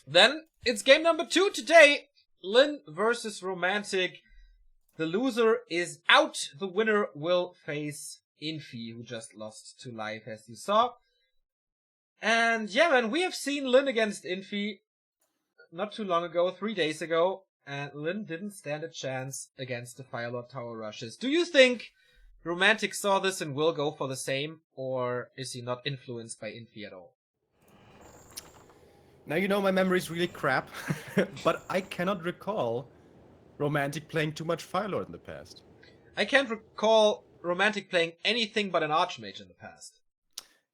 Then it's game number 2 today. Lin versus Romantic. The loser is out. The winner will face Infi, who just lost to life, as you saw. And yeah, man, we have seen Lin against Infi not too long ago, 3 days ago, and Lin didn't stand a chance against the Firelord Tower Rushes. Do you think Romantic saw this and will go for the same, or is he not influenced by Infi at all? Now, you know, my memory is really crap, but I cannot recall Romantic playing too much Firelord in the past. I can't recall Romantic playing anything but an Archmage in the past.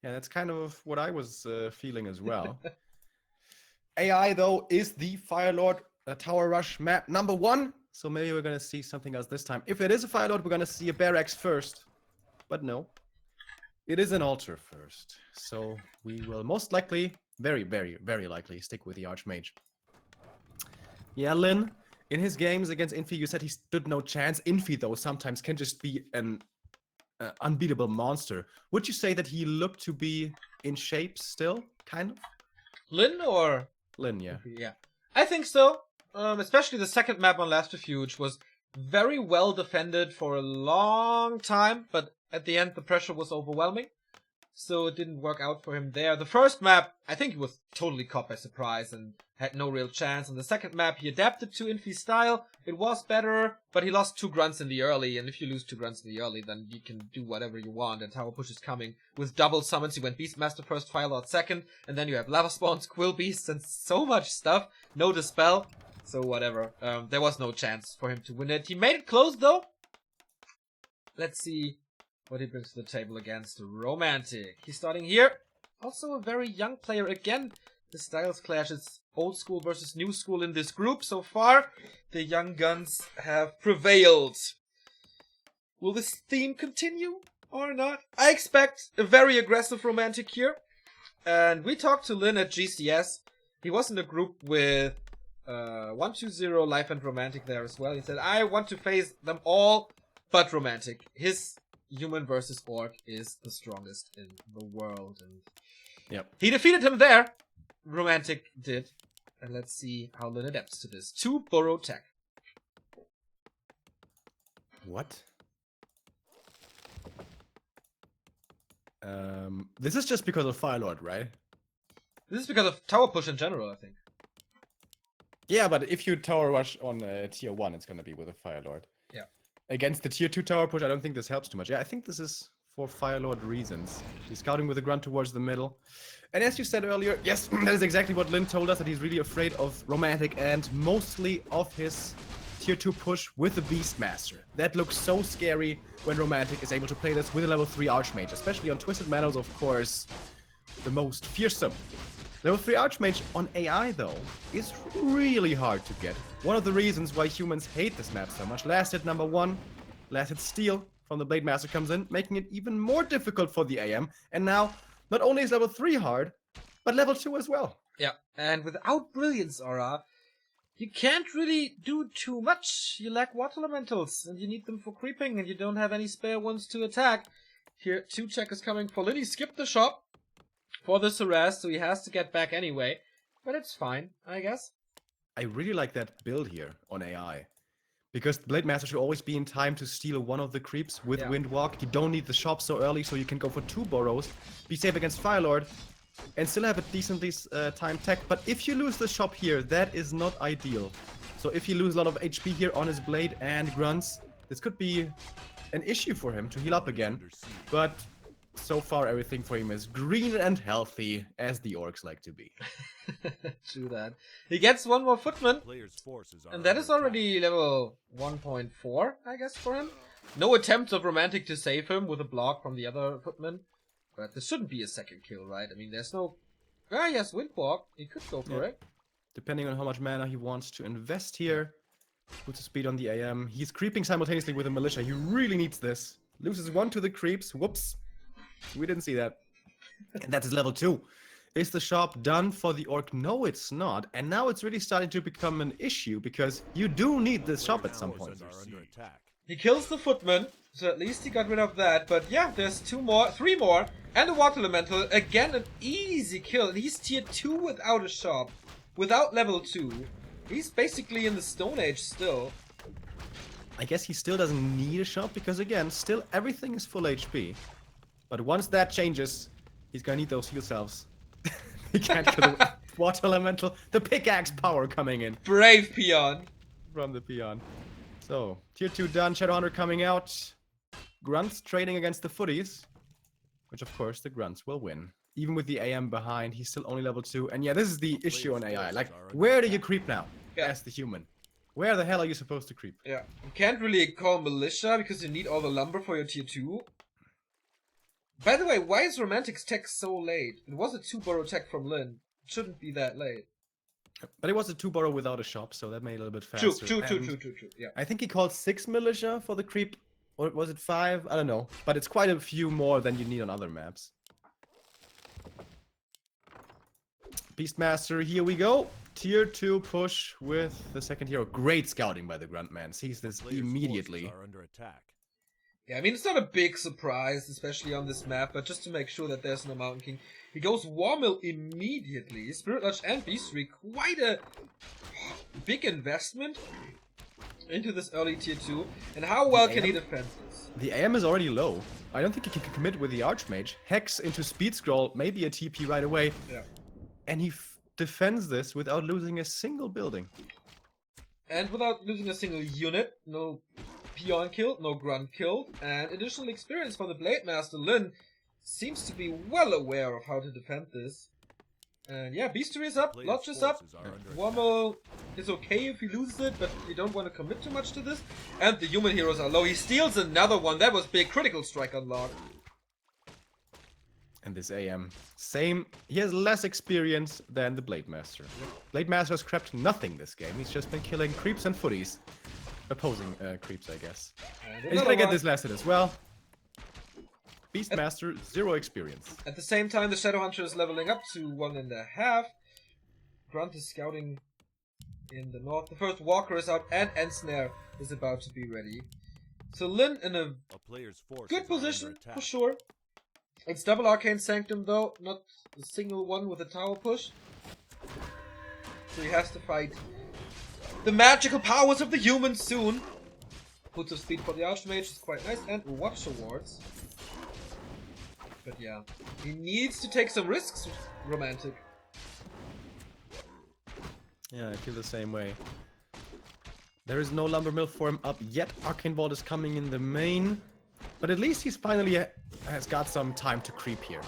Yeah, that's kind of what I was feeling as well. AI, though, is the Firelord Tower Rush map number 1, so maybe we're going to see something else this time. If it is a Firelord, we're going to see a Barracks first, but no. It is an altar first, so we will most likely, very, very, very likely, stick with the Archmage. Yeah, Lin, in his games against Infi, you said he stood no chance. Infi, though, sometimes can just be an unbeatable monster. Would you say that he looked to be in shape still, kind of? Lin or? Lin, yeah. Yeah. I think so. Especially the second map on Last Refuge was very well defended for a long time, but at the end the pressure was overwhelming, so it didn't work out for him there. The first map, I think he was totally caught by surprise and had no real chance. And the second map, he adapted to Infi's style. It was better, but he lost 2 grunts in the early, and if you lose 2 grunts in the early, then you can do whatever you want, and Tower Push is coming with double summons. You went Beastmaster first, Firelord second, and then you have Lava Spawns, Quill Beasts, and so much stuff. No Dispel, so whatever. There was no chance for him to win it. He made it close, though. Let's see what he brings to the table against Romantic. He's starting here. Also a very young player again. The styles clash. It's old school versus new school in this group. So far, the young guns have prevailed. Will this theme continue or not? I expect a very aggressive Romantic here. And we talked to Lin at GCS. He was in a group with 120 Life and Romantic there as well. He said, I want to face them all but Romantic. His human versus orc is the strongest in the world, and yep, he defeated him there. Romantic did, and let's see how Lin adapts to this. 2 burrow tech. What? This is just because of Firelord, right? This is because of tower push in general, I think. Yeah, but if you tower rush on tier 1, it's gonna be with a Firelord. Yeah. Against the tier 2 tower push, I don't think this helps too much. Yeah, I think this is for Firelord reasons. He's scouting with a grunt towards the middle. And as you said earlier, yes, that is exactly what Lin told us, that he's really afraid of Romantic and mostly of his tier 2 push with the Beastmaster. That looks so scary when Romantic is able to play this with a level 3 Archmage, especially on Twisted Meadows, of course, the most fearsome. Level 3 Archmage on AI, though, is really hard to get. One of the reasons why humans hate this map so much. Last hit number 1, last hit steal from the Blade Master comes in, making it even more difficult for the AM. And now, not only is level 3 hard, but level 2 as well. Yeah, and without Brilliance Aura, you can't really do too much. You lack Water Elementals, and you need them for creeping, and you don't have any spare ones to attack. Here, 2 check is coming for Lin. He skipped the shop for this harass, so he has to get back anyway. But it's fine, I guess. I really like that build here on AI. Because the Blade Master should always be in time to steal one of the creeps with Windwalk. You don't need the shop so early, so you can go for 2 burrows, be safe against Firelord, and still have a decently timed tech. But if you lose the shop here, that is not ideal. So if you lose a lot of HP here on his Blade and Grunts, this could be an issue for him to heal up again. But so far, everything for him is green and healthy, as the orcs like to be. True that. He gets 1 more Footman, and that is already level 1.4, I guess, for him. No attempt of Romantic to save him with a block from the other Footman. But this shouldn't be a second kill, right? I mean, there's no... Ah, yes, Windwalk. He could go for it. Depending on how much mana he wants to invest here. Puts the speed on the AM. He's creeping simultaneously with a Militia. He really needs this. Loses 1 to the creeps. Whoops. We didn't see that. And that is level 2. Is the shop done for the orc? No, it's not. And now it's really starting to become an issue, because you do need this shop at some point. He kills the Footman, so at least he got rid of that. But yeah, there's 3 more, and a Water Elemental. Again, an easy kill. And he's tier 2 without a shop. without level 2, he's basically in the Stone Age still. I guess he still doesn't need a shop because, again, still everything is full HP. But once that changes, he's gonna need those heal cells. He can't kill the water elemental. The pickaxe power coming in Brave peon. from the peon. So, tier 2 done. Shadowhunter coming out. Grunts trading against the footies. Which, of course, the grunts will win. Even with the AM behind, he's still only level 2. And yeah, this is the issue on AI. Like, where do you creep now? Yeah. As the human. Where the hell are you supposed to creep? Yeah, you can't really call militia because you need all the lumber for your tier 2. By the way, why is Romantic's tech so late? It was a 2-burrow tech from Lin. It shouldn't be that late. But it was a 2-burrow without a shop, so that made it a little bit faster. True. Yeah. I think he called 6 militia for the creep. Or was it 5? I don't know. But it's quite a few more than you need on other maps. Beastmaster, here we go. Tier 2 push with the second hero. Great scouting by the Gruntman. Sees this immediately. Are under attack. Yeah, I mean, it's not a big surprise, especially on this map, but just to make sure that there's no Mountain King. He goes Warmill immediately. Spirit Lodge and Beastry, quite a big investment into this early tier 2. And how well can he defend this? The AM is already low. I don't think he can commit with the Archmage. Hex into Speed Scroll, maybe a TP right away. Yeah. And he defends this without losing a single building. And without losing a single unit, no peon killed, no grunt killed, and additional experience for the Blade Master. Lin seems to be well aware of how to defend this. And yeah, Beastery is up, Lodge is up, Warmo is okay if he loses it, but you don't want to commit too much to this. And the human heroes are low. He steals another one, that was big. Critical strike unlocked. And this AM, same. He has less experience than the Blade Master. Blade Master has crept nothing this game. He's just been killing creeps and footies. Opposing creeps, I guess. And he's gonna get this last hit as well. Beastmaster, 0 experience. At the same time, the Shadowhunter is leveling up to 1.5. Grunt is scouting in the north. The first Walker is out, and Ensnare is about to be ready. So Lin in a good position, for sure. It's double Arcane Sanctum though, not a single one with a tower push. So he has to fight the magical powers of the humans soon. Puts of speed for the Archmage is quite nice, and Watch Awards. But yeah, he needs to take some risks with Romantic. Yeah, I feel the same way. There is no Lumber Mill for him up yet. Arcane Vault is coming in the main. But at least he's finally has got some time to creep here.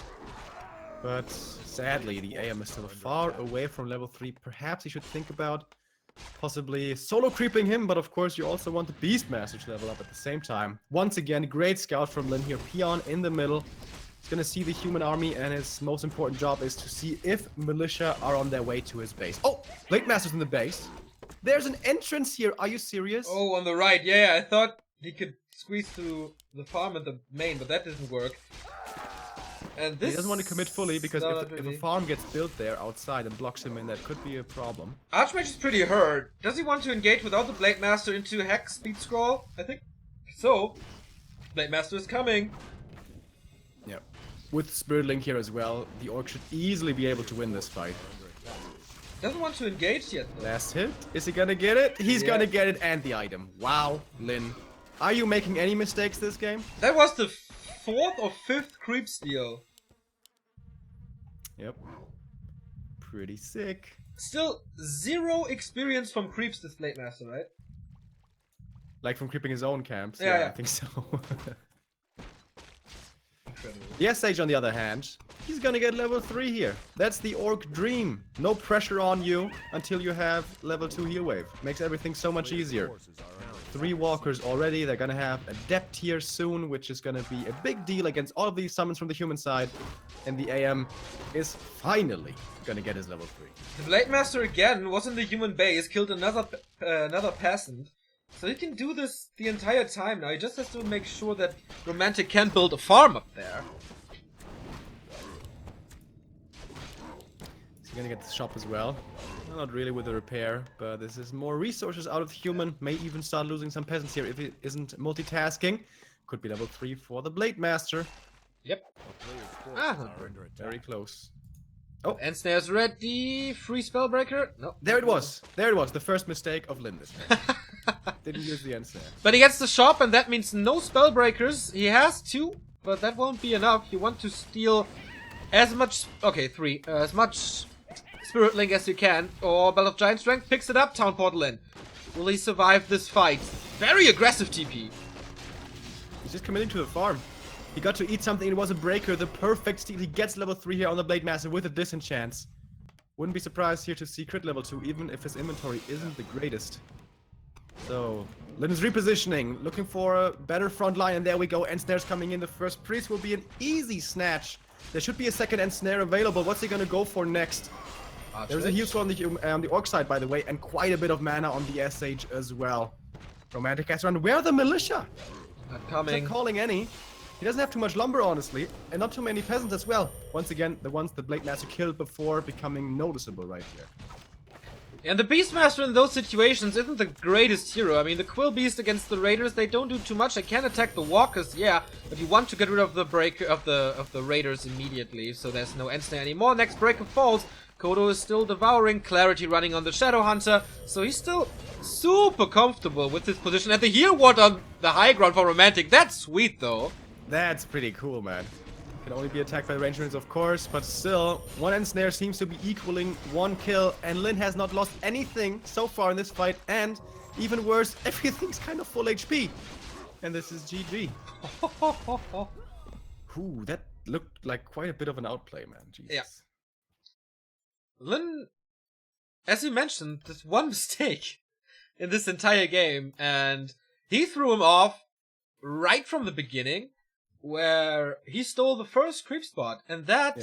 But sadly, the AM is still far away from level 3. Perhaps he should think about possibly solo creeping him, but of course you also want the Beastmaster to level up at the same time. Once again, great scout from Lin here. Peon in the middle. He's gonna see the human army, and his most important job is to see if militia are on their way to his base. Oh, Blade Master's in the base. There's an entrance here. Are you serious? Oh, on the right. Yeah, I thought he could squeeze through the farm at the main, but that didn't work. And this he doesn't want to commit fully because if a farm gets built there outside and blocks him in, that could be a problem. Archmage is pretty hurt. Does he want to engage without the Blade Master into Hex Speed Scroll? I think so. Blade Master is coming. Yeah. With Spirit Link here as well, the Orc should easily be able to win this fight. Doesn't want to engage yet though. Last hit. Is he gonna get it? He's gonna get it and the item. Wow, Lin. Are you making any mistakes this game? That was the 4th or 5th creep steal. Yep. Pretty sick. Still 0 experience from creeps this Blade Master, right? Like from creeping his own camps. Yeah. I think so. Incredible. The S-Sage on the other hand, he's gonna get level 3 here. That's the Orc dream. No pressure on you until you have level 2 heal wave. Makes everything so much easier. 3 walkers already. They're gonna have Adept here soon, which is gonna be a big deal against all of these summons from the human side. And the AM is finally gonna get his level 3. The Blade Master again was in the human base, killed another peasant. So he can do this the entire time now. He just has to make sure that Romantic can build a farm up there. He's gonna get the shop as well. Not really with the repair, but this is more resources out of the human. May even start losing some peasants here if it isn't multitasking. Could be level 3 for the Blade Master. Yep. Very close. Oh. Ensnare's ready. Free Spellbreaker. No. There it was. There it was. The first mistake of Lin this match. Didn't use the ensnare. But he gets the shop, and that means no Spellbreakers. He has 2, but that won't be enough. You want to steal as much... Okay, 3. As much Spirit Link as you can. Or Belt of Giant Strength picks it up. Town Portal in. Will he survive this fight? Very aggressive TP. He's just committing to the farm. He got to eat something. It was a breaker. The perfect steal. He gets level 3 here on the Blade Master with a disenchant. Wouldn't be surprised here to see crit level 2, even if his inventory isn't the greatest. So, Lin is repositioning, looking for a better front line, and there we go. Ensnare's coming in. The first priest will be an easy snatch. There should be a second Ensnare available. What's he gonna go for next? There's a heal sword on the Orc side, by the way, and quite a bit of mana on the SH as well. Romantic has run. Where are the militia? Not coming. Not calling any. He doesn't have too much lumber, honestly, and not too many peasants as well. Once again, the ones the Blade Master killed before becoming noticeable right here. And the Beastmaster in those situations isn't the greatest hero. I mean, the Quill Beast against the Raiders, they don't do too much. They can attack the Walkers, yeah, but you want to get rid of the breaker of the Raiders immediately, so there's no Ensnare anymore. Next breaker falls. Kodo is still devouring. Clarity running on the Shadow Hunter, so he's still super comfortable with his position. And the heal ward on the high ground for Romantic, that's sweet though. That's pretty cool, man. Can only be attacked by range units, of course, but still, one Ensnare seems to be equaling 1 kill, and Lin has not lost anything so far in this fight, and even worse, everything's kind of full HP. And this is GG. Ooh, that looked like quite a bit of an outplay, man. Jesus. Yeah. Lin, as you mentioned, there's one mistake in this entire game, and he threw him off right from the beginning, where he stole the first creep spot, and that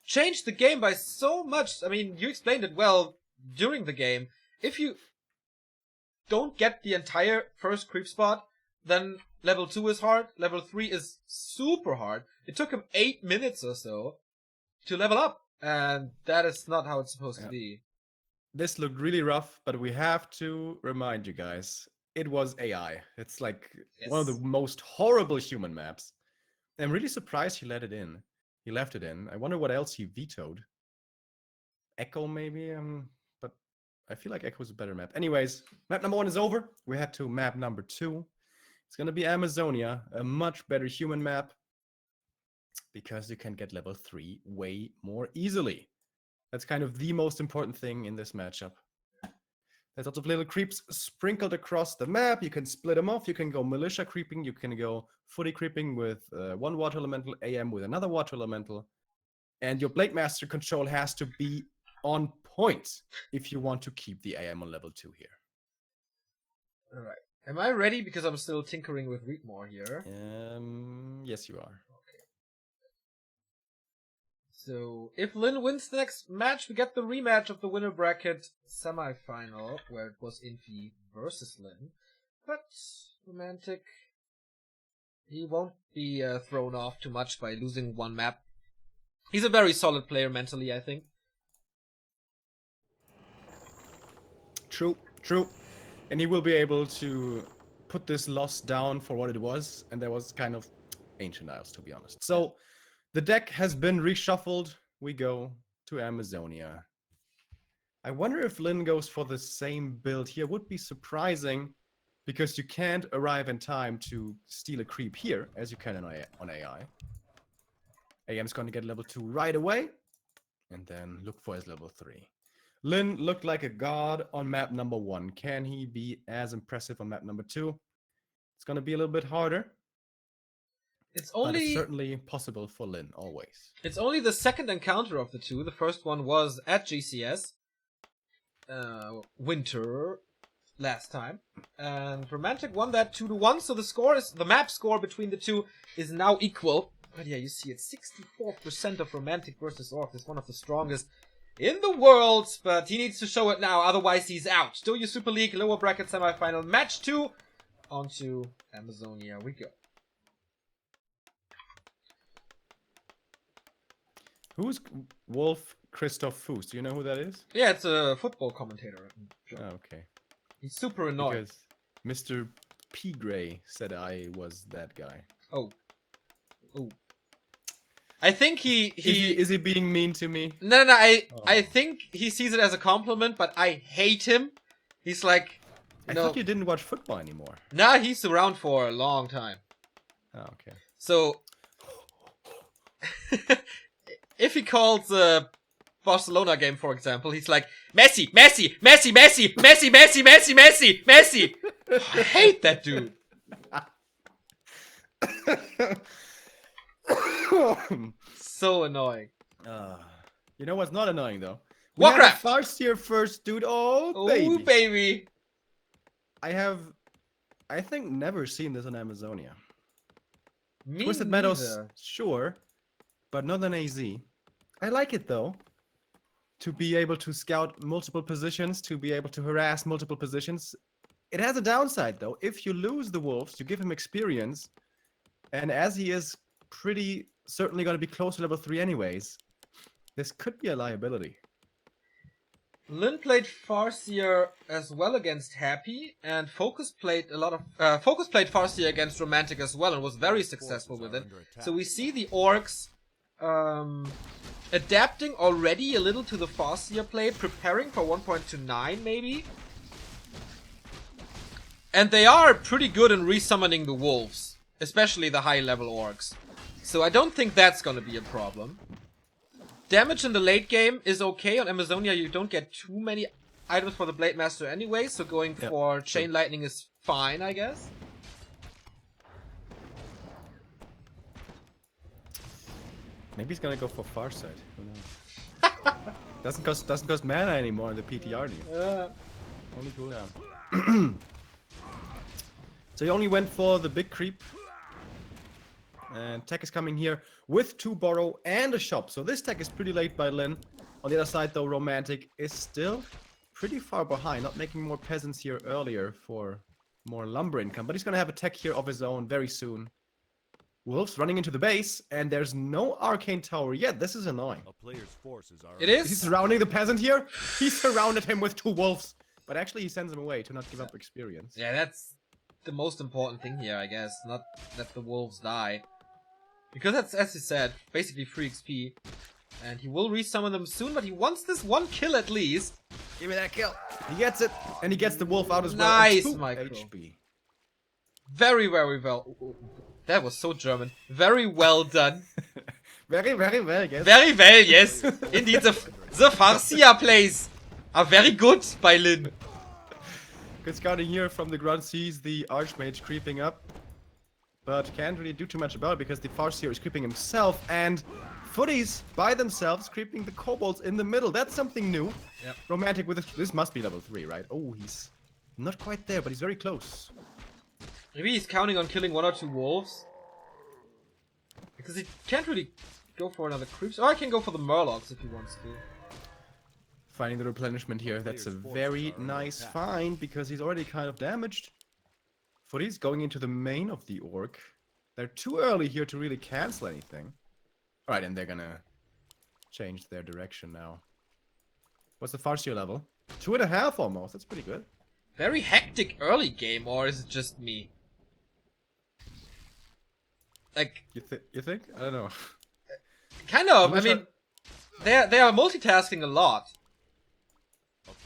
changed the game by so much. I mean, you explained it well during the game. If you don't get the entire first creep spot, then level 2 is hard, level 3 is super hard. It took him 8 minutes or so to level up, and that is not how it's supposed to be. This looked really rough, but we have to remind you guys, it was AI. It's like one of the most horrible human maps. I'm really surprised he let it in. He left it in. I wonder what else he vetoed. Echo, maybe? But I feel like Echo is a better map. Anyways, map number 1 is over. We head to map number 2. It's gonna be Amazonia, a much better human map, because you can get level 3 way more easily. That's kind of the most important thing in this matchup. There's lots of little creeps sprinkled across the map. You can split them off. You can go militia creeping. You can go footy creeping with one water elemental, AM with another water elemental. And your Blade Master control has to be on point if you want to keep the AM on level 2 here. Alright. Am I ready? Because I'm still tinkering with Readmore here. Yes, you are. So, if Lin wins the next match, we get the rematch of the winner bracket semi-final, where it was Infi versus Lin. But Romantic, he won't be thrown off too much by losing one map. He's a very solid player mentally, I think. True, true. And he will be able to put this loss down for what it was, and there was kind of Ancient Isles, to be honest. So, the deck has been reshuffled. We go to Amazonia. I wonder if Lin goes for the same build here. Would be surprising, because you can't arrive in time to steal a creep here, as you can on AI. AM's going to get level 2 right away, and then look for his level 3. Lin looked like a god on map number 1. Can he be as impressive on map number 2? It's going to be a little bit harder. It's certainly possible for Lin, always. It's only the second encounter of the two. The first one was at GCS. Winter last time. And Romantic won that 2-1, so the map score between the two is now equal. But yeah, you see it's 64% of Romantic versus Orc. It's one of the strongest in the world, but he needs to show it now, otherwise he's out. Douyu Super League, lower bracket semifinal, match 2. On to Amazonia we go. Who's Wolf Christoph Fuß? Do you know who that is? Yeah, it's a football commentator. Oh, okay. He's super annoying. Because Mr. P. Gray said I was that guy. Oh. Oh. I think he Is he being mean to me? No, I think he sees it as a compliment, but I hate him. He's like, I thought you didn't watch football anymore. Nah, he's around for a long time. Oh, okay. So, if he calls a Barcelona game, for example, he's like, Messi, Messi, Messi, Messi, Messi, Messi, Messi, Messi, Messi. I hate that dude. So annoying. You know what's not annoying though? Warcraft! Farseer first, dude. Oh, Oh, baby. I think, never seen this on Amazonia. Me Twisted neither. Meadows, sure, but not on AZ. I like it though. To be able to scout multiple positions, to be able to harass multiple positions. It has a downside though. If you lose the wolves, you give him experience, and as he is pretty certainly going to be close to level 3 anyways, this could be a liability. Lin played Farseer as well against Happy, and Focus played Farseer against Romantic as well, and was very successful with it. So we see the orcs adapting already a little to the Farseer play, preparing for 1.29 maybe. And they are pretty good in resummoning the wolves, especially the high level orcs. So I don't think that's gonna be a problem. Damage in the late game is okay. On Amazonia, you don't get too many items for the Blade Master anyway, so going for Chain Lightning is fine, I guess. Maybe he's gonna go for Farsight. Who knows? doesn't cost mana anymore in the PTR deal. Only cooldown. So he only went for the big creep. And tech is coming here with 2 borrow and a shop. So this tech is pretty late by Lin. On the other side though, Romantic is still pretty far behind. Not making more peasants here earlier for more lumber income. But he's gonna have a tech here of his own very soon. Wolves running into the base, and there's no arcane tower yet. This is annoying. It is? He's surrounding the peasant here. He surrounded him with 2 wolves. But actually he sends him away to not give up experience. Yeah, that's the most important thing here, I guess. Not that the wolves die. Because that's, as he said, basically free XP. And he will resummon them soon, but he wants this 1 kill at least. Give me that kill. He gets it. And he gets the wolf out as well. Nice, 2 Michael. HP. Very, very well. That was so German. Very well done. Very, very well, yes. Very well, yes. Indeed, the Farseer plays are very good by Lin. Good scouting here from the grunt, sees the Archmage creeping up. But can't really do too much about it because the Farseer is creeping himself, and Footies by themselves creeping the kobolds in the middle. That's something new. Yep. Romantic with this must be level 3, right? Oh, he's not quite there, but he's very close. Maybe he's counting on killing 1 or 2 wolves. Because he can't really go for another creeps. Or I can go for the Murlocs if he wants to. Finding the replenishment here. That's a very nice find because he's already kind of damaged. Footies going into the main of the orc. They're too early here to really cancel anything. Alright, and they're gonna change their direction now. What's the Farseer level? 2.5 almost. That's pretty good. Very hectic early game, or is it just me? Like, You think? I don't know. kind of. I mean, they are multitasking a lot.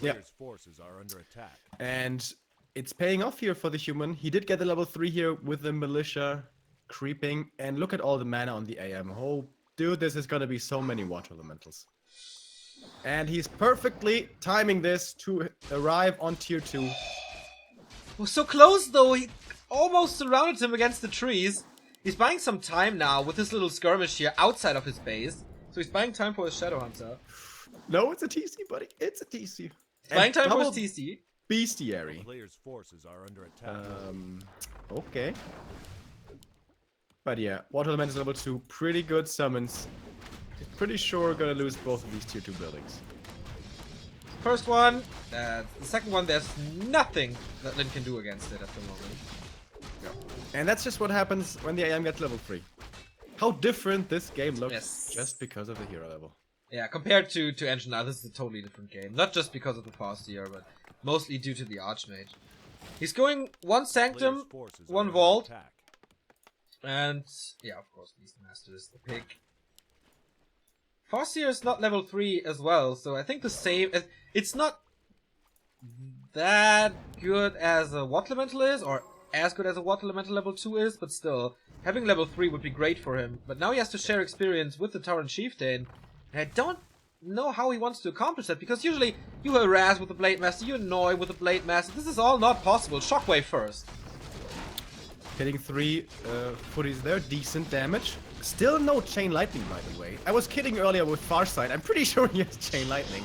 Yeah. Forces are under attack. And it's paying off here for the human. He did get the level 3 here with the militia creeping. And look at all the mana on the AM. Oh, dude, this is gonna be so many water elementals. And he's perfectly timing this to arrive on tier 2. Was so close though, he almost surrounded him against the trees. He's buying some time now with this little skirmish here outside of his base. So he's buying time for his Shadow Hunter. No, it's a TC, buddy. It's a TC. He's buying time for his TC. The Bestiary. player's forces are under attack. Okay. But yeah, Water Elemental level 2, pretty good summons. Pretty sure we're gonna lose both of these tier 2 buildings. First one, the second one, there's nothing that Lin can do against it at the moment. Yeah. And that's just what happens when the AM gets level 3. How different this game looks just because of the hero level. Yeah, compared to Engine now, this is a totally different game. Not just because of the Farseer, but mostly due to the Archmage. He's going 1 Sanctum, 1 Vault, and yeah, of course, Beastmaster is the pick. Farseer is not level 3 as well, so I think the same... It's not that good as a Water Elemental is, or as good as a Water Elemental level 2 is, but still, having level 3 would be great for him. But now he has to share experience with the Tauren Chieftain, and I don't know how he wants to accomplish that, because usually you harass with the Blade Master, you annoy with the Blade Master. This is all not possible. Shockwave first. Hitting 3 footies there, decent damage. Still no Chain Lightning, by the way. I was kidding earlier with Farsight. I'm pretty sure he has Chain Lightning.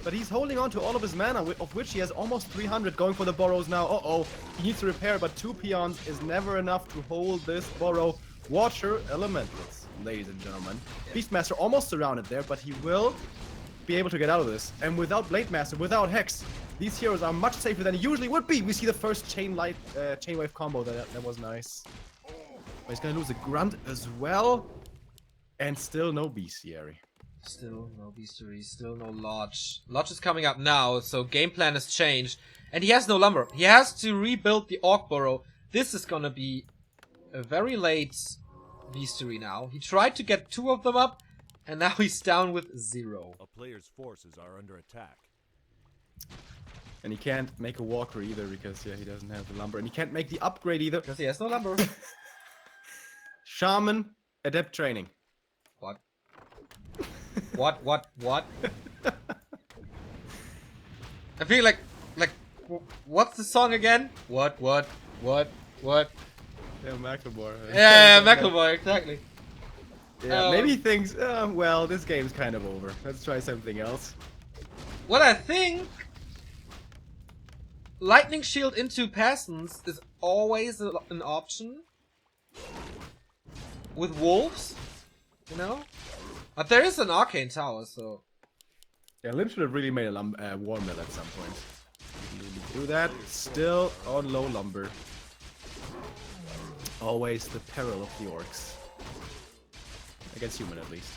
But he's holding on to all of his mana, of which he has almost 300, going for the Burrows now. Uh-oh, he needs to repair, but 2 peons is never enough to hold this Burrow. Water Elementals, ladies and gentlemen. Beastmaster almost surrounded there, but he will be able to get out of this. And without Blade Master, without Hex, these heroes are much safer than he usually would be. We see the first Chain Wave combo. That was nice. But he's gonna lose a Grunt as well. And still no Bestiary. Still no Bestiary, still no Lodge. Lodge is coming up now, so game plan has changed. And he has no Lumber. He has to rebuild the Orc Burrow. This is gonna be a very late Bestiary now. He tried to get 2 of them up, and now he's down with 0. A player's forces are under attack. And he can't make a Walker either because, yeah, he doesn't have the Lumber. And he can't make the upgrade either. Because he has no Lumber. Shaman, Adept Training. What? What? I feel like, what's the song again? What? Yeah, Macklemore. Yeah, Macklemore, exactly. Yeah, maybe he thinks, well, this game's kind of over. Let's try something else. What I think, Lightning Shield into Peasants is always an option. With Wolves, you know? But there is an Arcane Tower, so... Yeah, Lim should have really made a War Mill at some point. Do that. Still on low Lumber. Always the peril of the Orcs. Against human, at least.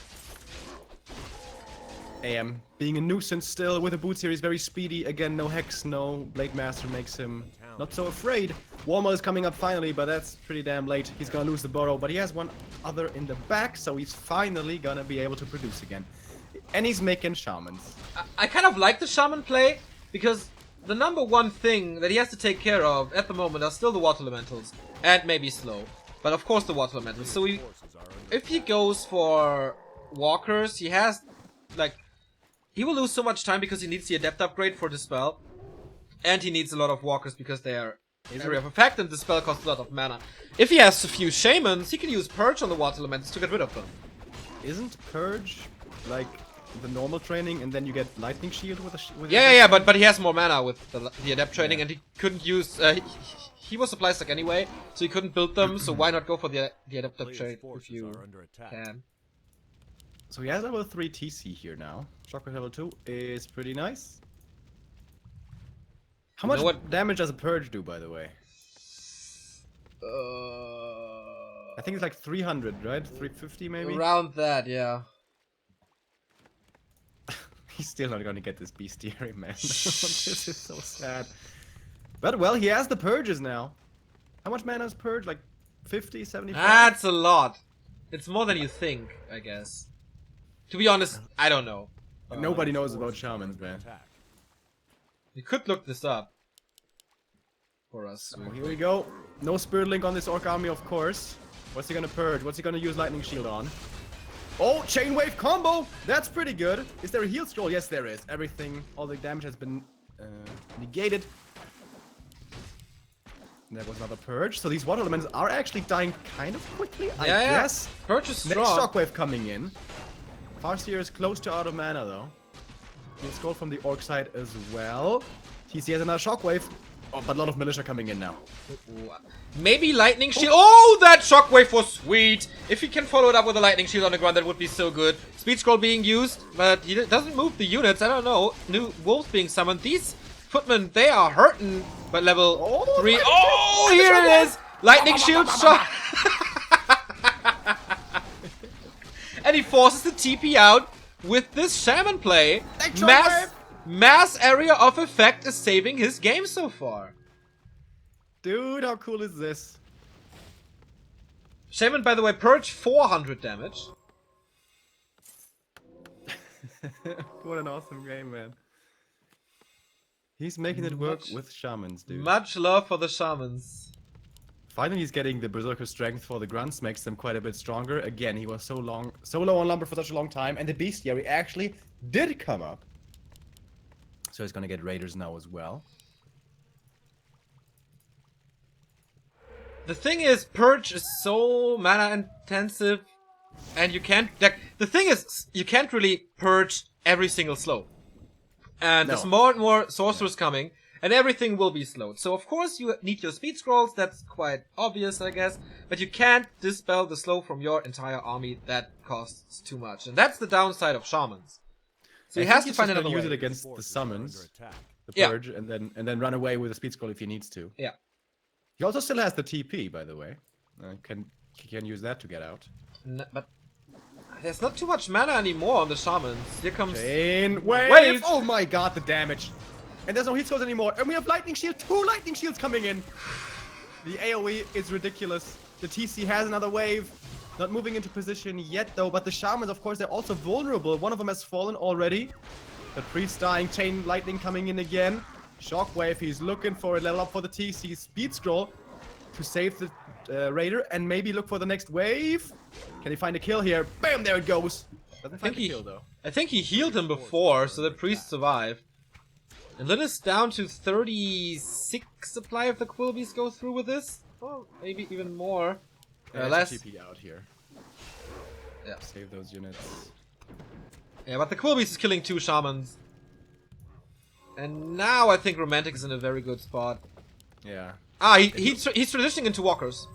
AM being a nuisance still with a boot series, very speedy. Again, no Hex, no Blade Master makes him not so afraid. Warmer is coming up finally, but that's pretty damn late. He's gonna lose the Burrow, but he has one other in the back, so he's finally gonna be able to produce again. And he's making Shamans. I kind of like the Shaman play, because the number one thing that he has to take care of at the moment are still the Water Elementals. And maybe Slow. But of course the Water Elementals. So if he goes for Walkers, he has, like... He will lose so much time because he needs the Adept upgrade for Dispel. And he needs a lot of Walkers because they are Area of Effect and Dispel costs a lot of mana. If he has a few Shamans, he can use Purge on the Water Elementals to get rid of them. Isn't Purge like the normal training and then you get Lightning Shield with a Yeah, but he has more mana with the Adept training and he couldn't use... he was supply stuck anyway, so he couldn't build them, so why not go for the Adept upgrade if you can. So he has level 3 TC here now. Shockwave level 2 is pretty nice. How much damage does a Purge do, by the way? I think it's like 300, right? 350 maybe? Around that, yeah. He's still not gonna get this Bestiary, man. This is so sad. But, well, he has the Purges now. How much mana is Purge? Like 50, 75? That's a lot. It's more than you think, I guess. To be honest, I don't know. Nobody knows about Shamans, man. You could look this up. For us. So here we go. No Spirit Link on this Orc army, of course. What's he gonna Purge? What's he gonna use Lightning Shield on? Oh, Chain Wave combo! That's pretty good. Is there a heal scroll? Yes, there is. Everything, all the damage has been negated. And there was another Purge. So these Water Elements are actually dying kind of quickly, I guess. Purge is strong. Next Shockwave coming in. Farseer is close to out of mana, though. He'll scroll from the Orc side as well. TC has another Shockwave. Oh, but a lot of Militia coming in now. Maybe Lightning Shield. Oh, that Shockwave was sweet. If he can follow it up with a Lightning Shield on the ground, that would be so good. Speed Scroll being used, but he doesn't move the units. I don't know. New Wolves being summoned. These Footmen, they are hurting. But level 3. Oh, here it is. Lightning Shield shot. And he forces the TP out with this Shaman play. Mass area of effect is saving his game so far. Dude, how cool is this? Shaman, by the way, Purge 400 damage. What an awesome game, man. He's making it work Much- with shamans, dude. Much love for the shamans. Finally, he's getting the berserker strength for the grunts, makes them quite a bit stronger. Again, he was so low on lumber for such a long time, and the bestiary actually did come up. So he's gonna get raiders now as well. The thing is, Purge is so mana intensive, and you can't. Like, the thing is, you can't really purge every single slow. And there's No. more and more sorcerers coming, and everything will be slowed. So of course you need your speed scrolls. That's quite obvious, I guess. But you can't dispel the slow from your entire army. That costs too much, and that's the downside of shamans. So he I think has to he's find just another gonna use way. it against the Forces are under summons, attack. the Yeah. purge, and then run away with a speed scroll if he needs to. Yeah. He also still has the TP, by the way. He can use that to get out. But there's not too much mana anymore on the shamans. Here comes Chain wave! Wave! Oh my god, the damage! And there's no heat scrolls anymore. And we have lightning shield, 2 lightning shields coming in. The AoE is ridiculous. The TC has another wave. Not moving into position yet though, but the shamans, of course, they're also vulnerable. One of them has fallen already. The priest dying, chain lightning coming in again. Shockwave, he's looking for a level up for the TC speed scroll to save the raider and maybe look for the next wave. Can he find a kill here? Bam, there it goes. Doesn't find the kill though. I think he healed him before, so the priest survived. And then it's down to 36 supply if the Quilbies go through with this. Oh, maybe even more. Yeah, Less. TP out here. Yeah. Save those units. Yeah, but the Quilbies is killing 2 shamans. And now I think Romantic is in a very good spot. Yeah. Ah, he's transitioning into walkers.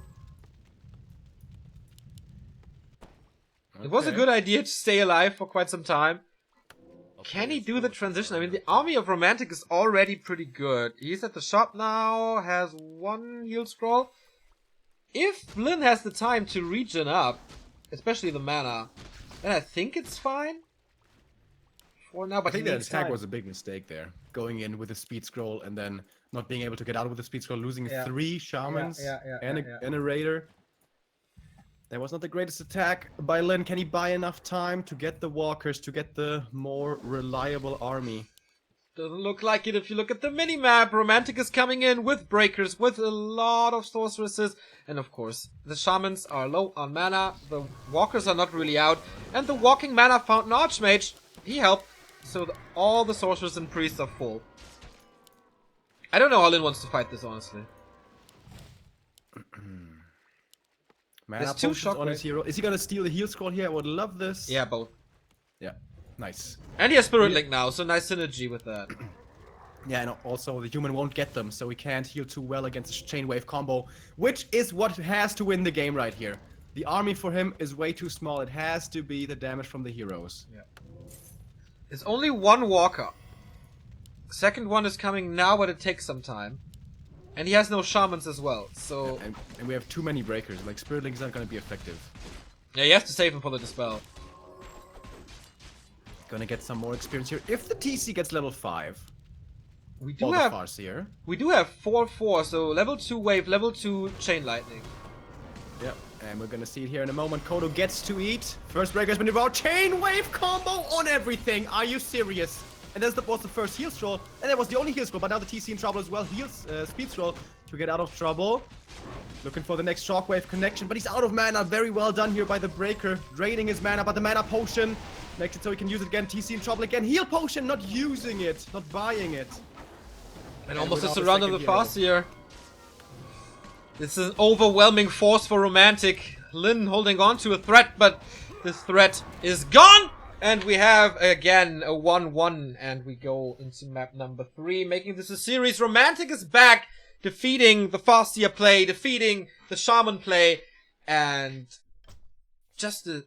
It was a Okay. good idea to stay alive for quite some time. Can he do the transition? I mean, the army of Romantic is already pretty good. He's at the shop now, has 1 heal scroll. If Lin has the time to regen up, especially the mana, then I think it's fine. For now, I but he think that needs attack time. was a big mistake there. Going in with a speed scroll and then not being able to get out with the speed scroll, losing Yeah. 3 shamans yeah, and a raider. That was not the greatest attack by Lin. Can he buy enough time to get the walkers, to get the more reliable army? Doesn't look like it if you look at the minimap. Romantic is coming in with breakers, with a lot of sorceresses. And of course, the shamans are low on mana. The walkers are not really out. And the walking mana fountain archmage, he helped. So all the sorcerers and priests are full. I don't know how Lin wants to fight this, honestly. Mana There's 2 potions on his shockwaves. hero. Is he gonna steal the heal scroll here? I would love this. Yeah, both. Yeah. Nice. And he has Spirit Link now, so nice synergy with that. Yeah, and also the human won't get them, so he can't heal too well against the chain wave combo, which is what has to win the game right here. The army for him is way too small. It has to be the damage from the heroes. Yeah. There's only 1 walker. Second one is coming now, but it takes some time. And he has no shamans as well, so... And we have too many breakers. Like, Spirit Link is not gonna be effective. Yeah, you have to save him for the dispel. Gonna get some more experience here. If the TC gets level 5, We do or the have Farseer. We do have 4/4, so level 2 wave, level 2 chain lightning. Yep, and we're gonna see it here in a moment. Kodo gets to eat. First breaker has been devoured. Chain wave combo on everything. Are you serious? And that was the first heal scroll, and that was the only heal scroll. But now the TC in trouble as well. Heals speed scroll to get out of trouble. Looking for the next shockwave connection, but he's out of mana. Very well done here by the breaker, draining his mana. But the mana potion makes it so he can use it again. TC in trouble again. Heal potion, not using it, not buying it. And almost a without a surround of the second hero. Farseer. This is an overwhelming force for Romantic. Lin holding on to a threat, but this threat is gone! And we have, again, a 1-1, and we go into map number 3, making this a series. Romantic is back, defeating the Farseer play, defeating the Shaman play, and just a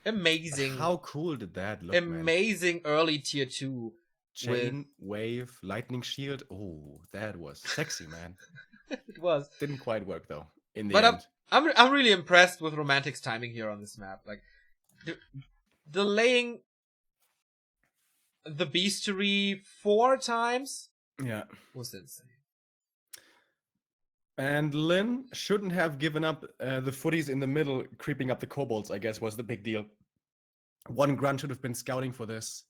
amazing, How cool did that look, man? amazing early tier 2. Chain, wave, lightning shield. Oh, that was sexy, man. It was. Didn't quite work though. In the But end. I'm really impressed with Romantic's timing here on this map. Like, delaying the Beastery 4 times Yeah. was insane. And Lin shouldn't have given up the footies in the middle, creeping up the kobolds, I guess, was the big deal. One grunt should have been scouting for this.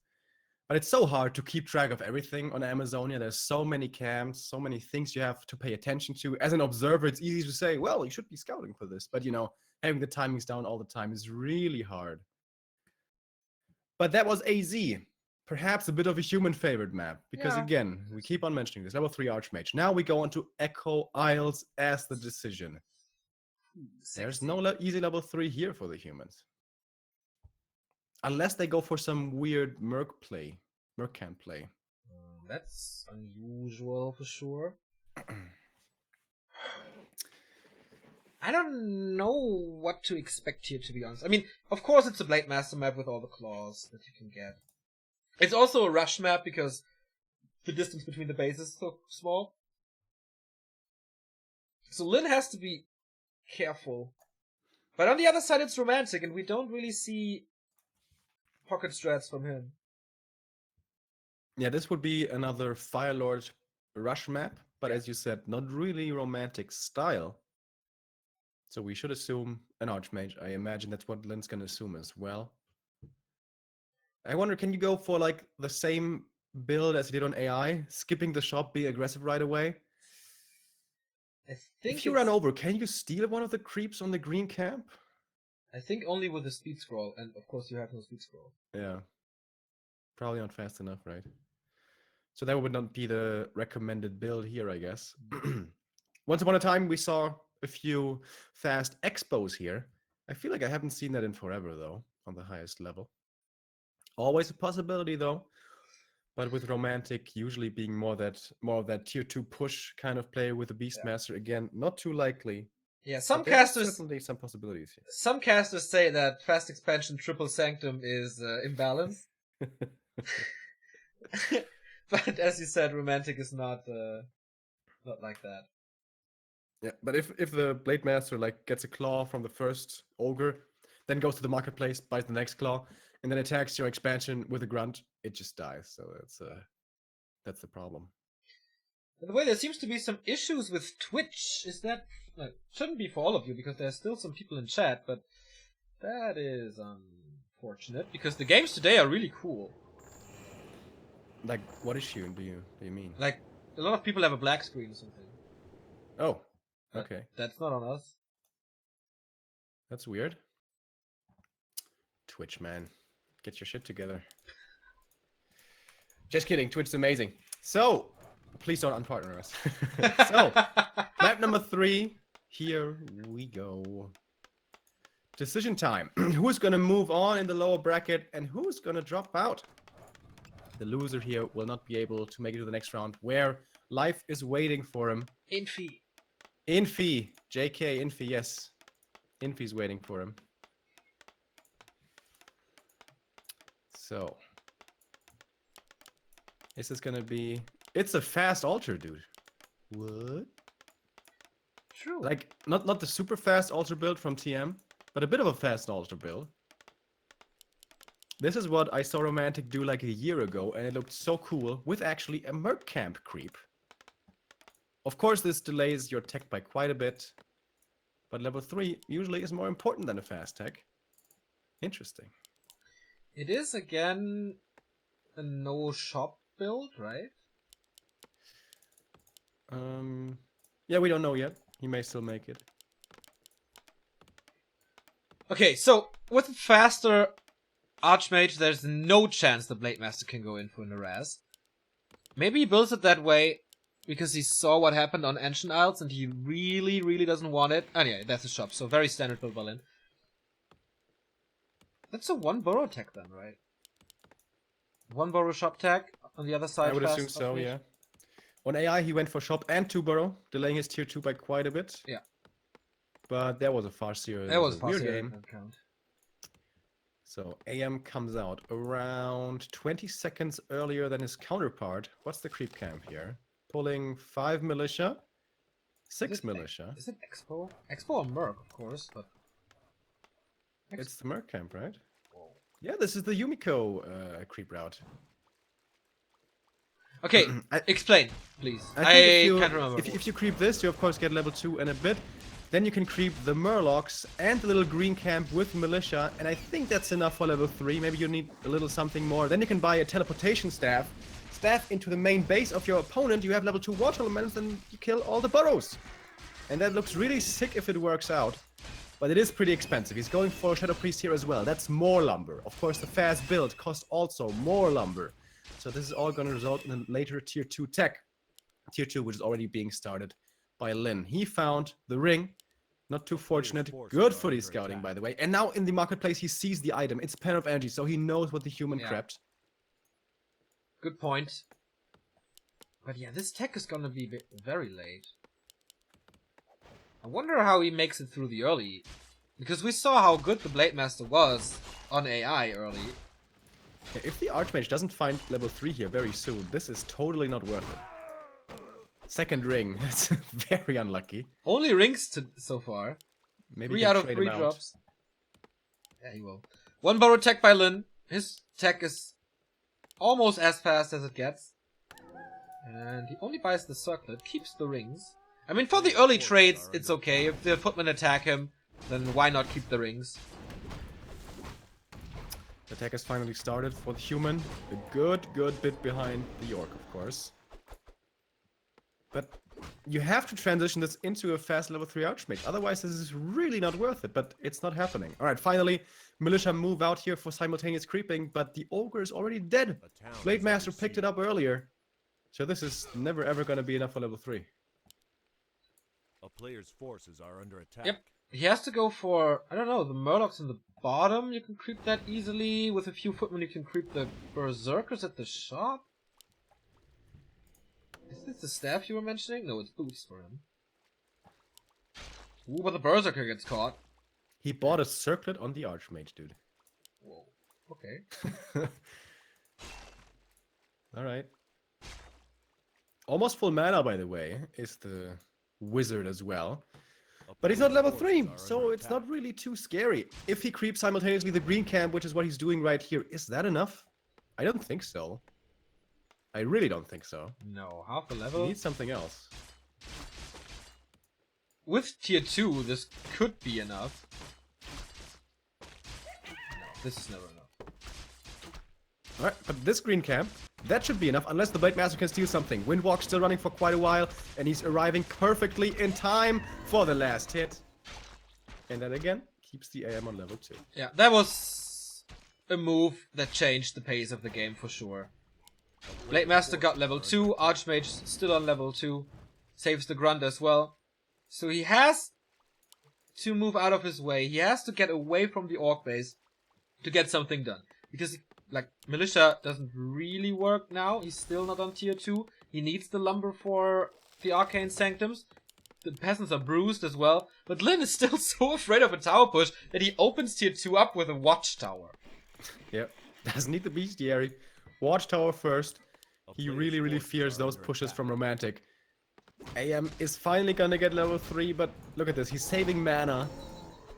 But it's so hard to keep track of everything on Amazonia. There's so many camps, so many things you have to pay attention to. As an observer, it's easy to say, well, you should be scouting for this. But, having the timings down all the time is really hard. But that was AZ. Perhaps a bit of a human favorite map. Because, again, we keep on mentioning this. Level 3 Archmage. Now we go on to Echo Isles as the decision. There's no easy level 3 here for the humans. Unless they go for some weird Merc camp play. That's unusual for sure. I don't know what to expect here, to be honest. I mean, of course it's a Blade Master map with all the claws that you can get. It's also a rush map because the distance between the bases is so small. So Lin has to be careful. But on the other side it's romantic, and we don't really see pocket strats from him. Yeah, this would be another Firelord rush map, but as you said, not really romantic style. So we should assume an Archmage. I imagine that's what Lin's gonna assume as well. I wonder, can you go for like the same build as you did on AI, skipping the shop, being aggressive right away? I think if you run over, can you steal one of the creeps on the green camp? I think only with the speed scroll, and of course you have no speed scroll. Yeah. Probably not fast enough, right? So that would not be the recommended build here, I guess. Once upon a time, we saw a few fast expos here. I feel like I haven't seen that in forever, though, on the highest level. Always a possibility, though. But with romantic usually being more of that tier 2 push kind of play with the Beastmaster, again, not too likely. Yeah, some There are casters certainly some possibilities here. Some casters say that fast expansion triple sanctum is imbalanced. But as you said, romantic is not like that. Yeah, but if the Blade Master like gets a claw from the first ogre, then goes to the marketplace, buys the next claw, and then attacks your expansion with a grunt, it just dies. So that's the problem. By the way, there seems to be some issues with Twitch. Is that shouldn't be for all of you because there's still some people in chat, but that is unfortunate because the games today are really cool. Like, what issue do you mean? Like, a lot of people have a black screen or something. Oh, okay. That's not on us. That's weird. Twitch, man. Get your shit together. Just kidding. Twitch is amazing. So, please don't unpartner us. So, map number 3. Here we go. Decision time. Who's going to move on in the lower bracket and who's going to drop out? The loser here will not be able to make it to the next round where life is waiting for him. Infi. JK, Infi, yes. Infi's waiting for him. So, is this gonna be... It's a fast altar, dude. What? True. Like, not the super fast altar build from TM, but a bit of a fast altar build. This is what I saw Romantic do like a year ago, and it looked so cool, with actually a Merc Camp creep. Of course, this delays your tech by quite a bit, but level 3 usually is more important than a fast tech. Interesting. It is, again, a no-shop build, right? Yeah, we don't know yet. He may still make it. Okay, so with a faster Archmage, there's no chance the Blade Master can go in for Naraz. Maybe he builds it that way because he saw what happened on Ancient Isles and he really, really doesn't want it. And yeah, that's a shop, so very standard build Berlin. That's a 1 burrow tech then, right? 1 burrow shop tag on the other side. I would assume so, yeah. On AI, he went for shop and 2 burrow, delaying his tier 2 by quite a bit. Yeah. But that was a Farseer. That was a weird Farseer game. So AM comes out around 20 seconds earlier than his counterpart. What's the creep camp here? Pulling 5 militia, 6 militia. Is it Expo? Expo or Merc, of course, but... It's the Merc camp, right? Whoa. Yeah, this is the Yumiko creep route. Okay, explain, please. I can't remember. If you creep this, you of course get level 2 and a bit. Then you can creep the Murlocs and the little green camp with Militia, and I think that's enough for level 3. Maybe you need a little something more. Then you can buy a teleportation staff into the main base of your opponent. You have level 2 water elements, and you kill all the burrows. And that looks really sick if it works out. But it is pretty expensive. He's going for Shadow Priest here as well. That's more lumber. Of course, the fast build costs also more lumber. So this is all going to result in a later tier 2 tech. Tier 2, which is already being started by Lin. He found the ring. Not too fortunate. Good footy scouting, by the way. And now in the marketplace, he sees the item. It's Pen of Energy, so he knows what the human crept. Good point. But yeah, this tech is gonna be very late. I wonder how he makes it through the early. Because we saw how good the Blade Master was on AI early. If the Archmage doesn't find level 3 here very soon, this is totally not worth it. Second ring. That's very unlucky. Only rings so far. Maybe 3 out of 3 drops. Yeah, he will. 1 borrow tech by Lin. His tech is almost as fast as it gets. And he only buys the circlet, keeps the rings. I mean, for the early trades, it's okay. If the footmen attack him, then why not keep the rings? The attack has finally started for the human. A good bit behind the orc, of course. But you have to transition this into a fast level 3 Archmage. Otherwise, this is really not worth it. But it's not happening. Alright, finally, Militia move out here for simultaneous creeping. But the Ogre is already dead. Blade Master picked it up earlier. So this is never ever going to be enough for level 3. A player's forces are under attack. Yep. He has to go for, I don't know, the Murlocs in the bottom. You can creep that easily. With a few footmen, you can creep the Berserkers at the shop. Is this the staff you were mentioning? No, it's boots for him. Ooh, but the Berserker gets caught. He bought a circlet on the Archmage, dude. Whoa. Okay. Alright. Almost full mana, by the way, is the wizard as well. But he's not level 3, so it's not really too scary. If he creeps simultaneously the green camp, which is what he's doing right here, is that enough? I don't think so. I really don't think so. No, half a level. He needs something else. With tier 2, this could be enough. No, this is never enough. Alright, but this green camp, that should be enough, unless the Blade Master can steal something. Windwalk's still running for quite a while, and he's arriving perfectly in time for the last hit. And that again, keeps the AM on level 2. Yeah, that was a move that changed the pace of the game for sure. Blade Master got level 2, Archmage still on level 2, saves the Grunt as well. So he has to move out of his way, he has to get away from the Orc base to get something done. Because, like, Militia doesn't really work now, he's still not on tier 2, he needs the lumber for the Arcane Sanctums. The peasants are bruised as well, but Lin is still so afraid of a tower push that he opens tier 2 up with a watchtower. Yep, doesn't need the bestiary. Watchtower first. He really fears those pushes from Romantic. AM is finally gonna get level 3, but look at this. He's saving mana.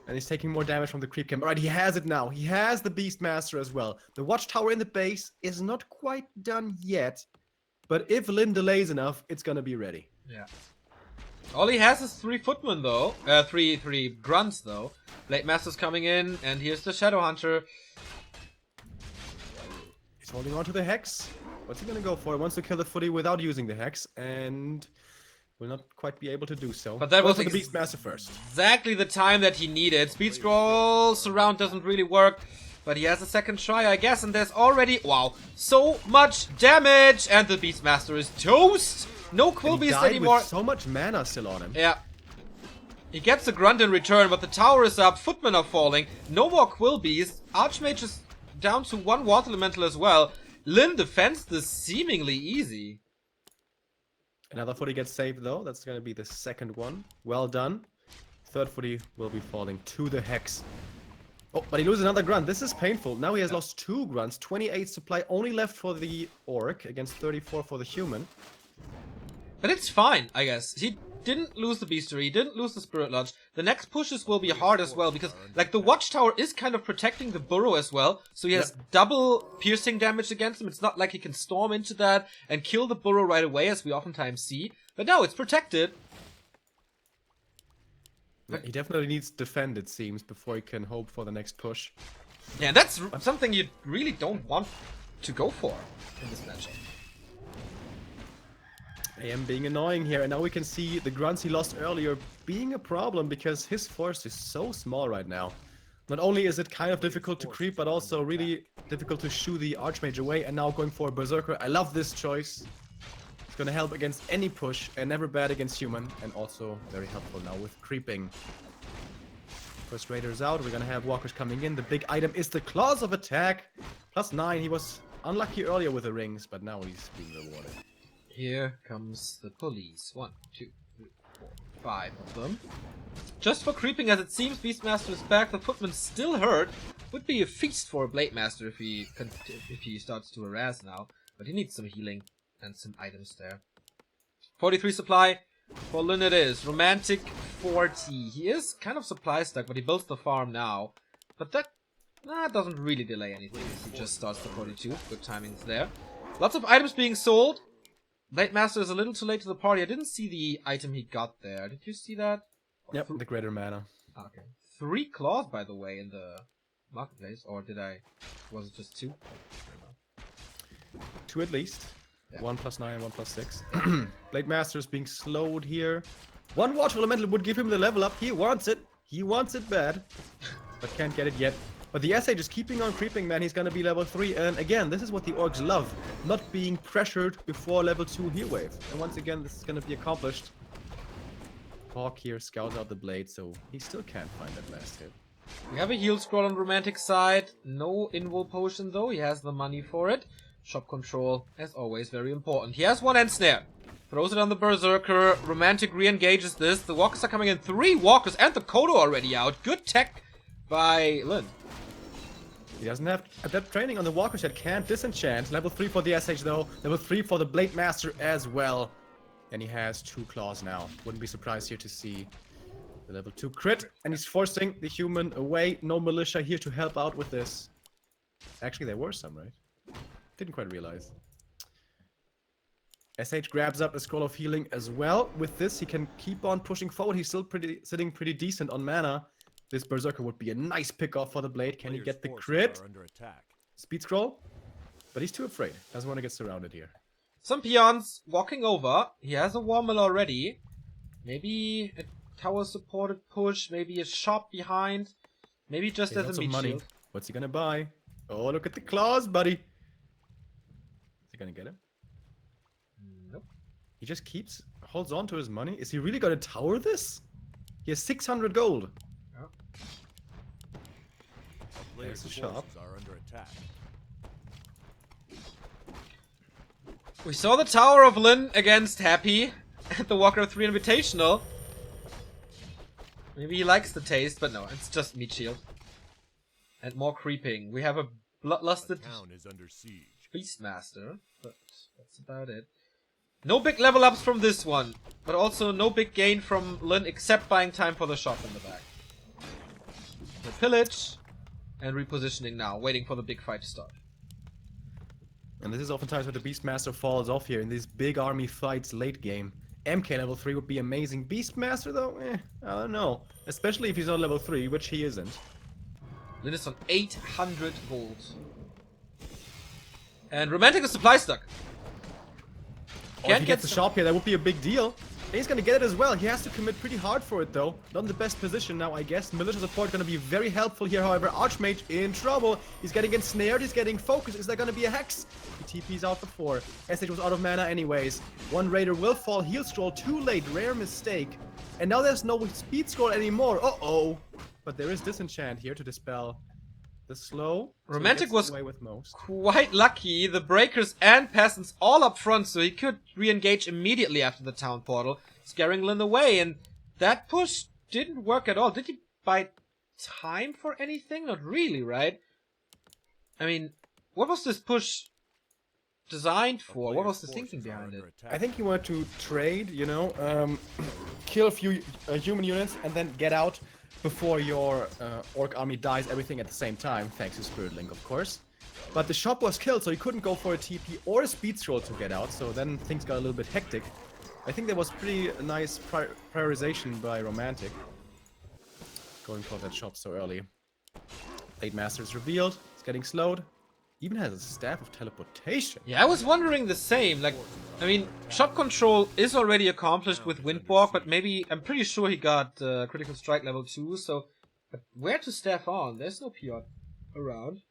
And he's taking more damage from the creep camp. Alright, he has it now. He has the Beastmaster as well. The Watchtower in the base is not quite done yet. But if Lin delays enough, it's gonna be ready. Yeah. All he has is 3 footmen though. Three grunts though. Blade Master's coming in, and here's the Shadow Hunter. He's holding on to the Hex. What's he gonna go for? He wants to kill the footy without using the Hex, and will not quite be able to do so. But that was the Beastmaster first. Exactly the time that he needed. Speed Scroll Surround doesn't really work, but he has a second try, I guess, and there's already, wow, so much damage, and the Beastmaster is toast. No Quill Beast anymore. With so much mana still on him. Yeah. He gets the Grunt in return, but the tower is up, footmen are falling, no more Quill Beast, Archmage is down to 1 Water Elemental as well. Lin defends this seemingly easy. Another footy gets saved though, that's gonna be the second one. Well done. Third footy will be falling to the Hex. Oh, but he loses another Grunt. This is painful. Now he has lost 2 Grunts, 28 supply only left for the Orc against 34 for the Human. But it's fine, I guess. He didn't lose the Beastery, he didn't lose the Spirit Lodge. The next pushes will be hard as well, because, like, the Watchtower is kind of protecting the burrow as well, so he has double piercing damage against him. It's not like he can storm into that and kill the burrow right away, as we oftentimes see. But no, it's protected. Yeah, he definitely needs defend, it seems, before he can hope for the next push. Yeah, that's something you really don't want to go for in this matchup. AM being annoying here, and now we can see the grunts he lost earlier being a problem because his force is so small right now. Not only is it kind of difficult to creep, but also really difficult to shoo the Archmage away, and now going for a Berserker. I love this choice. It's gonna help against any push, and never bad against human, and also very helpful now with creeping. First Raiders out, we're gonna have walkers coming in. The big item is the Claws of Attack. +9, he was unlucky earlier with the rings, but now he's being rewarded. Here comes the police. 1, 2, 3, 4, 5 of them. Just for creeping, as it seems Beastmaster is back. The footman's still hurt. Would be a feast for a Blade Master if he starts to harass now. But he needs some healing and some items there. 43 supply for Lin it is. Romantic 40. He is kind of supply stuck, but he builds the farm now. But that doesn't really delay anything. He just starts the 42. Good timings there. Lots of items being sold. Blade Master is a little too late to the party. I didn't see the item he got there. Did you see that? Yep, the greater mana. Okay. 3 claws, by the way, in the marketplace. Or did I... Was it just 2? 2 at least. Yeah. 1 +9, 1 +6. Blade Master is being slowed here. 1 Watchful Elemental would give him the level up. He wants it. He wants it bad. But can't get it yet. But the SH is keeping on creeping, man. He's gonna be level 3. And again, this is what the orcs love. Not being pressured before level 2 heal wave. And once again, this is gonna be accomplished. Hawk here scouts out the blade, so he still can't find that last hit. We have a heal scroll on Romantic side. No invul potion, though. He has the money for it. Shop control, as always, very important. He has 1 end snare. Throws it on the Berserker. Romantic re-engages this. The walkers are coming in. 3 walkers and the Kodo already out. Good tech by Lin. He doesn't have adept training on the walkers yet. Can't disenchant. Level 3 for the SH though. Level 3 for the Blade Master as well. And he has 2 claws now. Wouldn't be surprised here to see the level 2 crit. And he's forcing the human away. No militia here to help out with this. Actually, there were some, right? Didn't quite realize. SH grabs up a Scroll of Healing as well. With this, he can keep on pushing forward. He's still sitting pretty decent on mana. This Berserker would be a nice pick-off for the Blade. Can he get the crit? Speed Scroll? But he's too afraid. Doesn't want to get surrounded here. Some peons walking over. He has a Warmill already. Maybe a tower-supported push. Maybe a shop behind. Maybe just as a meat shield. What's he gonna buy? Oh, look at the claws, buddy. Is he gonna get him? Nope. He just holds on to his money. Is he really gonna tower this? He has 600 gold. There's the shop. We saw the Tower of Lin against Happy at the Warcraft 3 Invitational. Maybe he likes the taste, but no, it's just meat shield. And more creeping. We have a bloodlusted Beastmaster, but that's about it. No big level ups from this one, but also no big gain from Lin except buying time for the shop in the back. The pillage and repositioning now, waiting for the big fight to start. And this is oftentimes where the Beastmaster falls off here in these big army fights late game. MK level 3 would be amazing. Beastmaster though, I don't know. Especially if he's on level 3, which he isn't. Lin is on 800 gold. And Romantic is supply stuck. Or if he gets the shop here, that would be a big deal. And he's gonna get it as well. He has to commit pretty hard for it though. Not in the best position now, I guess. Militia support gonna be very helpful here, however. Archmage in trouble. He's getting ensnared, he's getting focused. Is there gonna be a hex? He TP's out before. SH was out of mana anyways. 1 Raider will fall. Heal scroll too late. Rare mistake. And now there's no speed scroll anymore. Uh-oh. But there is disenchant here to dispel the slow. Romantic was away with most. quite lucky. The breakers and peasants all up front, so he could re-engage immediately after the town portal, scaring Lin away. And that push didn't work at all. Did he buy time for anything? Not really, right? I mean, what was this push designed for? What was the thinking behind it? I think he wanted to trade, you know, kill a few human units and then get out before your orc army dies everything at the same time, thanks to Spirit Link, of course. But the shop was killed, so he couldn't go for a TP or a speed scroll to get out, so then things got a little bit hectic. I think there was pretty nice prioritization by Romantic. going for that shop so early. Blade Master is revealed. It's getting slowed. Even has a staff of teleportation. Yeah, I was wondering the same. Like, I mean, shot control is already accomplished with Windwalk, but maybe, I'm pretty sure he got critical strike level 2, so... But where to staff on? There's no PR around.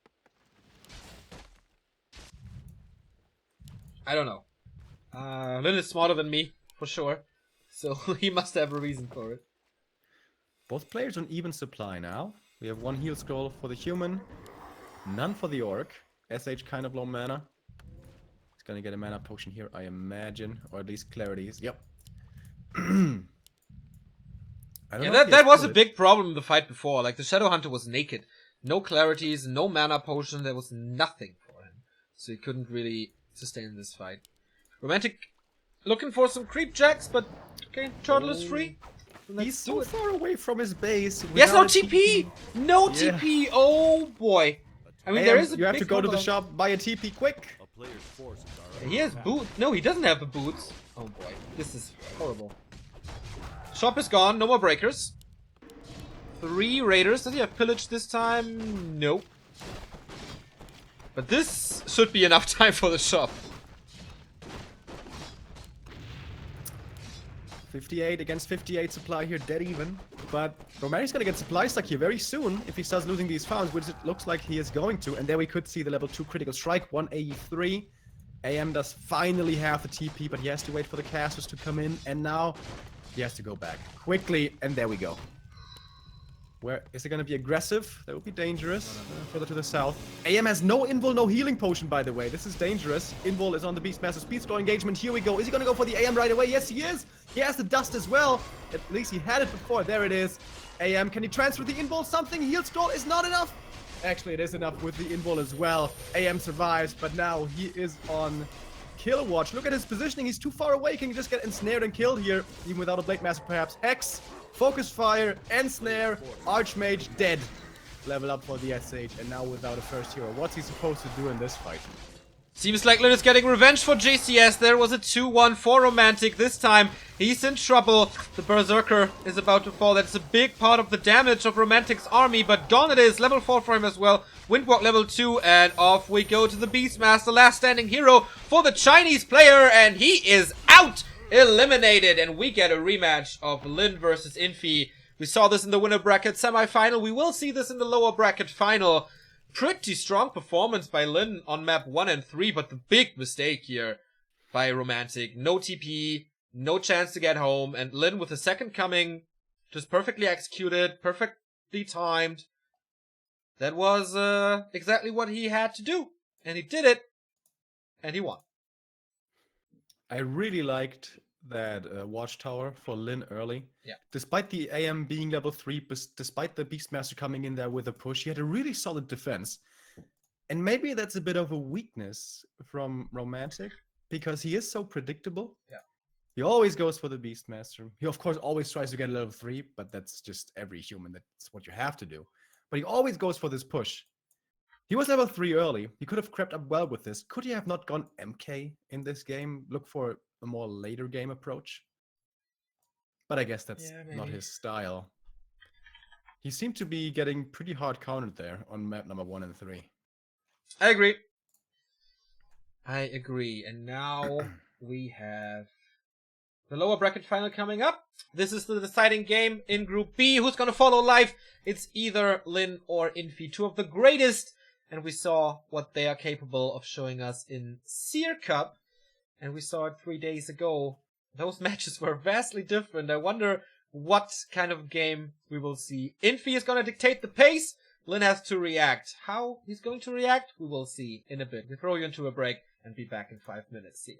I don't know. Lin is smarter than me, for sure. So he must have a reason for it. Both players on even supply now. We have one heal scroll for the human, none for the orc. SH kind of low mana. He's gonna get a mana potion here, I imagine, or at least clarities. Yep. Yeah, that was a big problem in the fight before. Like, the Shadow Hunter was naked. No clarities, no mana potion, there was nothing for him. So he couldn't really sustain this fight. Romantic looking for some creep jacks, but okay, Turtle is free. He's so far away from his base. He has no without a TP! No Yeah. TP! Oh boy. I mean, there is a you have big to go to the problem. shop, buy a TP quick. A player's forces are He has boots. No, he doesn't have the boots. Oh boy, this is horrible. Shop is gone, no more breakers. 3 raiders. Does he have pillage this time? Nope. But this should be enough time for the shop. 58 against 58 supply here, dead even. But Romantic's gonna get supply stuck here very soon if he starts losing these farms, which it looks like he is going to. And there we could see the level 2 critical strike, 1 AE3. AM does finally have the TP, but he has to wait for the casters to come in. And now he has to go back quickly, and there we go. Where is it going to be aggressive? That would be dangerous. Further to the south. AM has no invul, no healing potion, by the way. This is dangerous. Invul is on the Beastmaster speed scroll engagement. Here we go. Is he going to go for the AM right away? Yes, he is. He has the dust as well. At least he had it before. There it is. AM, can he transfer the invul? Something? Heal scroll is not enough. Actually, it is enough with the invul as well. AM survives, but now he is on kill watch. Look at his positioning. He's too far away. Can he just get ensnared and killed here? Even without a Blade Master, perhaps. Hex. Focus Fire, Ensnare, Archmage dead. Level up for the SH, and now without a first hero. What's he supposed to do in this fight? Seems like Lin is getting revenge for JCS. There was a 2-1 for Romantic. This time, he's in trouble. The Berserker is about to fall. That's a big part of the damage of Romantic's army, but gone it is. Level 4 for him as well. Windwalk level 2, and off we go to the Beastmaster. Last standing hero for the Chinese player, and he is out! Eliminated, and we get a rematch of Lin versus Infi. We saw this in the winner bracket semi-final. We will see this in the lower bracket final. Pretty strong performance by Lin on map 1 and 3, but the big mistake here by Romantic. No TP, no chance to get home, and Lin with the second coming, just perfectly executed, perfectly timed. That was exactly what he had to do, and he did it, and he won. I really liked that watchtower for Lin early. Yeah. Despite the AM being level 3, despite the Beastmaster coming in there with a push, he had a really solid defense. And maybe that's a bit of a weakness from Romantic, because he is so predictable. Yeah. He always goes for the Beastmaster. He, of course, always tries to get a level 3, but that's just every human. That's what you have to do. But he always goes for this push. He was level 3 early. He could have crept up well with this. Could he have not gone MK in this game? Look for a more later game approach? But I guess that's not his style. He seemed to be getting pretty hard countered there on map number 1 and 3. I agree. And now we have the lower bracket final coming up. This is the deciding game in Group B. Who's going to follow live? It's either Lin or Infi, 2 of the greatest. And we saw what they are capable of showing us in Seer Cup. And we saw it 3 days ago. Those matches were vastly different. I wonder what kind of game we will see. Infi is going to dictate the pace. Lin has to react. How he's going to react, we will see in a bit. We throw you into a break and be back in 5 minutes. See ya.